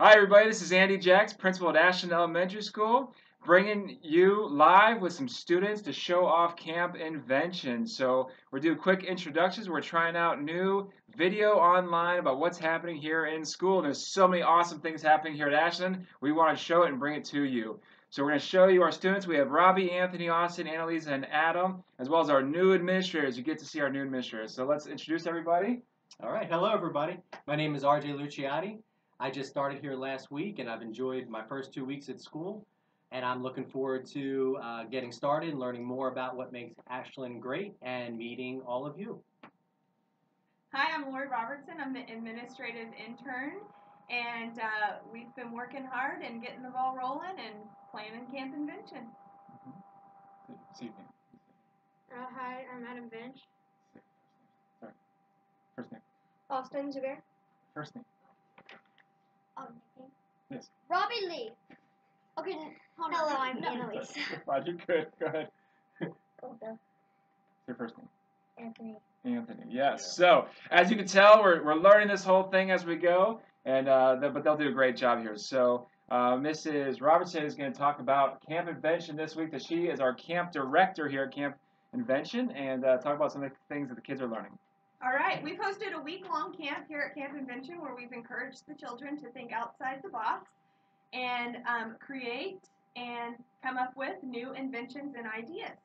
Hi everybody, this is Andy Jacks, principal at Ashland Elementary School, bringing you live with some students to show off Camp Invention. So we're doing quick introductions. We're trying out new video online about what's happening here in school. There's so many awesome things happening here at Ashland. We want to show it and bring it to you. So we're going to show you our students. We have Robbie, Anthony, Austin, Annalisa, and Adam, as well as our new administrators. You get to see our new administrators. So let's introduce everybody. All right, hello everybody. My name is RJ Luciati. I just started here last week and I've enjoyed my first 2 weeks at school, and I'm looking forward to getting started and learning more about what makes Ashland great and meeting all of you. Hi, I'm Lori Robertson. I'm the administrative intern, and we've been working hard and getting the ball rolling and planning Camp Invention. Hi, I'm Adam Bench. Sorry. First name. Austin Zubair. First name. Yes. Robbie Lee. Okay, hold on. Hello, I'm Annalise. Roger, good. Go ahead. Go. Your first name. Anthony. Anthony. Yes. So as you can tell, we're learning this whole thing as we go, and but they'll do a great job here. So Mrs. Robertson is going to talk about Camp Invention this week. That she is our camp director here at Camp Invention, and talk about some of the things that the kids are learning. All right, we've hosted a week-long camp here at Camp Invention where we've encouraged the children to think outside the box and create and come up with new inventions and ideas.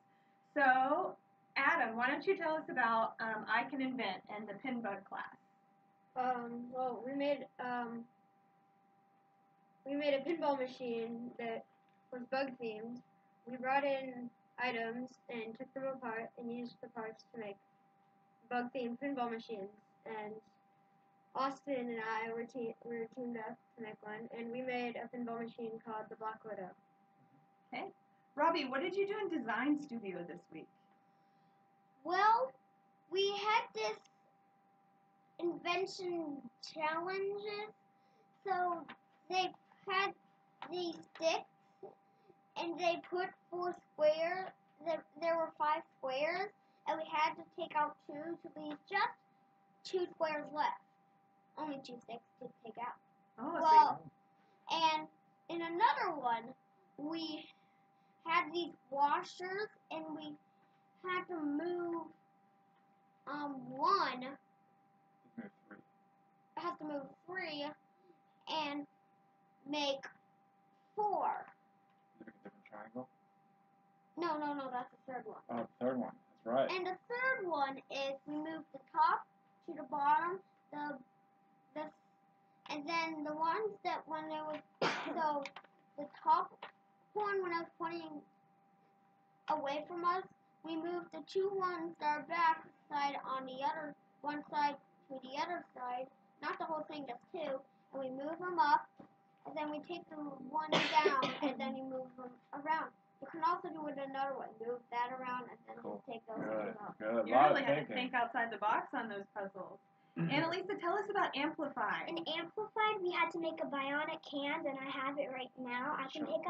So, Adam, why don't you tell us about I Can Invent and the Pin Bug class? Well, we made a pinball machine that was bug themed. We brought in items and took them apart and used the parts to make bug themed pinball machines. And Austin and I were teamed up to make one, and we made a pinball machine called the Black Widow. Okay. Robbie, what did you do in Design Studio this week? Well, we had this invention challenges. So they had these sticks, and they put 4 squares. There were 5 squares, and we had to take out 2 to leave just 2 squares left. Only 2 sticks to take out. Oh, well, and in another one, we had these washers, and we had to move one. Have to move 3 and make 4. Is it a different triangle? No, that's the third one. Oh, the third one. That's right. And the third one is we move the top to the bottom, and then the ones that when there was so the top one when I was pointing away from us, we moved the 2 ones that are back side on the other one side to the other side, not the whole thing, just 2, and we move them up, and then we take the one down, and then you move them around. You can also do it another way, move that around, and then take those two out. Good. You really had to think outside the box on those puzzles. Annalisa, tell us about Amplify. In Amplified, we had to make a bionic hand, and I have it right now. I can pick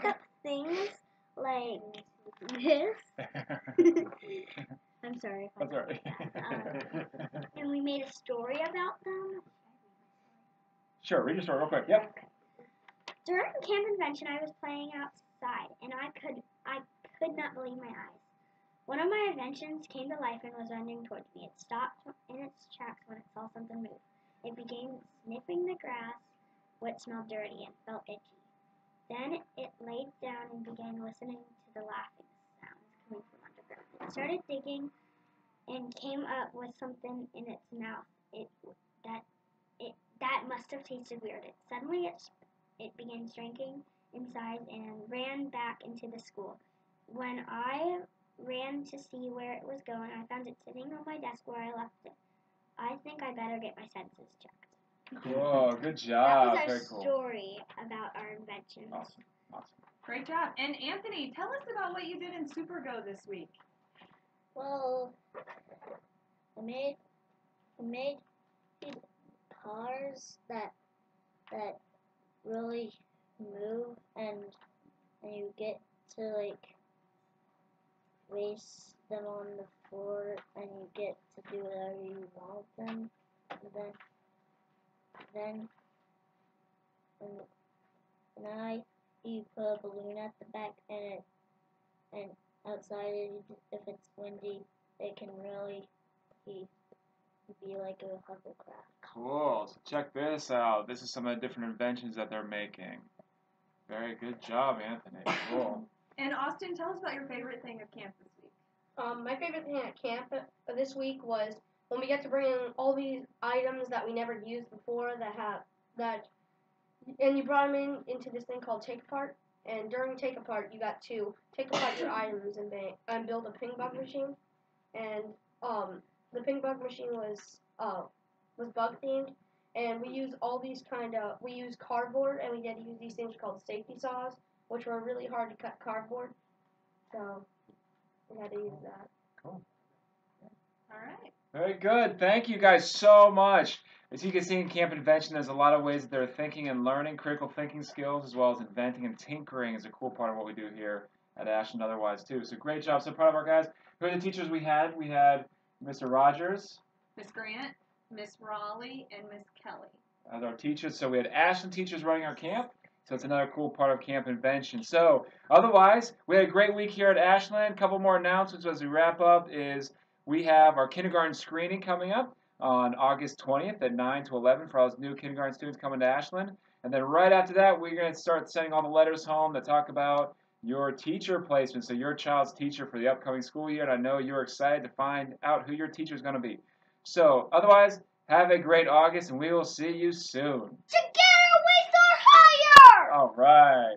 up things like this. I'm sorry. That's all right. And we made a story about them. Sure, read your story real quick. Yep. Okay. During Camp Invention, I was playing outside, and I could not believe my eyes. One of my inventions came to life and was running towards me. It stopped in its tracks when it saw something move. It began sniffing the grass, which smelled dirty and felt itchy. Then it laid down and began listening to the laughing sounds coming from underground. It started digging and came up with something in its mouth. That must have tasted weird. Suddenly it began shrinking in size and ran back into the school. When I ran to see where it was going, I found it sitting on my desk where I left it. I think I better get my senses checked. Cool, good job. That was our Very cool. story about our inventions. Awesome. Great job. And Anthony, tell us about what you did in SuperGo this week. Well, we made cars that really move, and you get to like race them on the floor, and you get to do whatever you want with them. And then then you put a balloon at the back, and outside if it's windy, it can really be like a hovercraft. Cool. So check this out. This is some of the different inventions that they're making. Very good job, Anthony. Cool. And Austin, tell us about your favorite thing of camp this week. My favorite thing at camp this week was when we get to bring in all these items that we never used before and you brought them into this thing called Take Apart. And during Take Apart, you got to take apart your items and build a ping pong machine. And the ping pong machine was bug themed. And we used we used cardboard, and we had to use these things called safety saws, which were really hard to cut cardboard. So we had to use that. Cool. All right. Very good. Thank you guys so much. As you can see in Camp Invention, there's a lot of ways that they're thinking and learning critical thinking skills, as well as inventing and tinkering is a cool part of what we do here at Ashland otherwise too. So great job. So proud of our guys. Who are the teachers we had? We had Mr. Rogers, Miss Grant, Miss Raleigh, and Miss Kelly. as our teachers. So we had Ashland teachers running our camp. So it's another cool part of Camp Invention. So otherwise, we had a great week here at Ashland. A couple more announcements as we wrap up is we have our kindergarten screening coming up on August 20th at 9 to 11 for all those new kindergarten students coming to Ashland. And then right after that, we're going to start sending all the letters home that talk about your teacher placement, so your child's teacher for the upcoming school year. And I know you're excited to find out who your teacher is going to be. So otherwise, have a great August, and we will see you soon. Together we soar higher! All right.